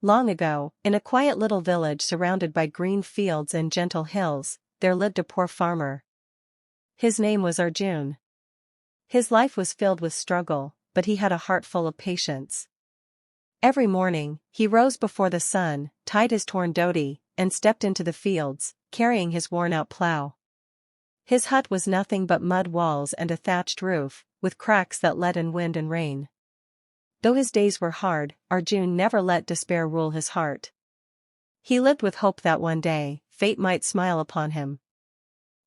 Long ago, in a quiet little village surrounded by green fields and gentle hills, there lived a poor farmer. His name was Arjun. His life was filled with struggle, but he had a heart full of patience. Every morning, he rose before the sun, tied his torn dhoti, and stepped into the fields, carrying his worn-out plow. His hut was nothing but mud walls and a thatched roof, with cracks that let in wind and rain. Though his days were hard, Arjun never let despair rule his heart. He lived with hope that one day, fate might smile upon him.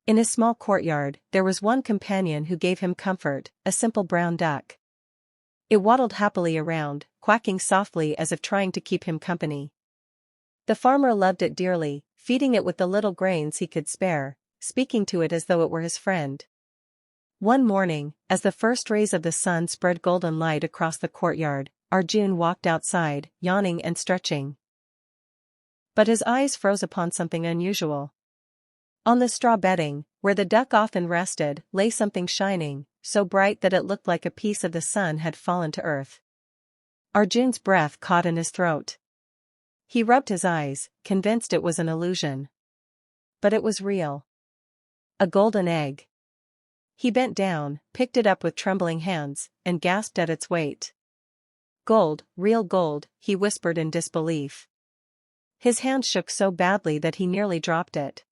In his small courtyard, there was one companion who gave him comfort, a simple brown duck. It waddled happily around, quacking softly as if trying to keep him company. The farmer loved it dearly, feeding it with the little grains he could spare, speaking to it as though it were his friend. One morning, as the first rays of the sun spread golden light across the courtyard, Arjun walked outside, yawning and stretching. But his eyes froze upon something unusual. On the straw bedding, where the duck often rested, lay something shining, so bright that it looked like a piece of the sun had fallen to earth. Arjun's breath caught in his throat. He rubbed his eyes, convinced it was an illusion. But it was real. A golden egg. He bent down, picked it up with trembling hands, and gasped at its weight. "Gold, real gold," he whispered in disbelief. His hand shook so badly that he nearly dropped it.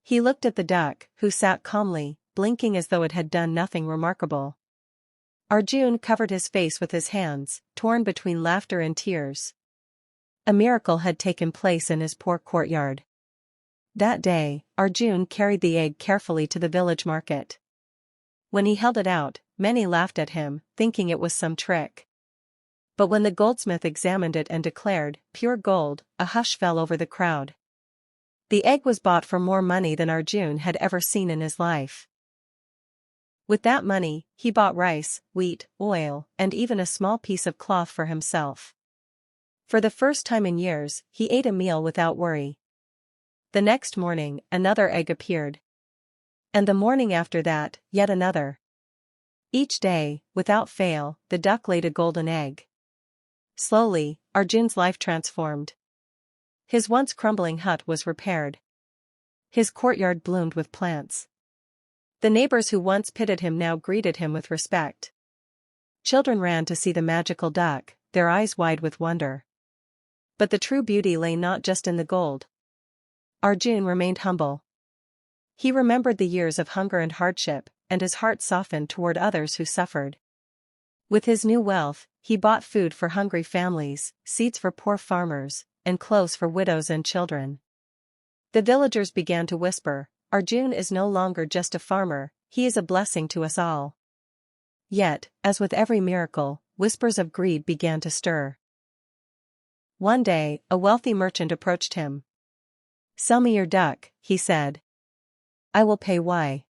He looked at the duck, who sat calmly, blinking as though it had done nothing remarkable. Arjun covered his face with his hands, torn between laughter and tears. A miracle had taken place in his poor courtyard. That day, Arjun carried the egg carefully to the village market. When he held it out, many laughed at him, thinking it was some trick. But when the goldsmith examined it and declared, "Pure gold," a hush fell over the crowd. The egg was bought for more money than Arjun had ever seen in his life. With that money, he bought rice, wheat, oil, and even a small piece of cloth for himself. For the first time in years, he ate a meal without worry. The next morning, another egg appeared. And the morning after that, yet another. Each day, without fail, the duck laid a golden egg. Slowly, Arjun's life transformed. His once crumbling hut was repaired. His courtyard bloomed with plants. The neighbors who once pitied him now greeted him with respect. Children ran to see the magical duck, their eyes wide with wonder. But the true beauty lay not just in the gold. Arjun remained humble. He remembered the years of hunger and hardship, and his heart softened toward others who suffered. With his new wealth, he bought food for hungry families, seeds for poor farmers, and clothes for widows and children. The villagers began to whisper, "Arjun is no longer just a farmer, he is a blessing to us all." Yet, as with every miracle, whispers of greed began to stir. One day, a wealthy merchant approached him. "Sell me your duck," he said. "I will pay. Why?"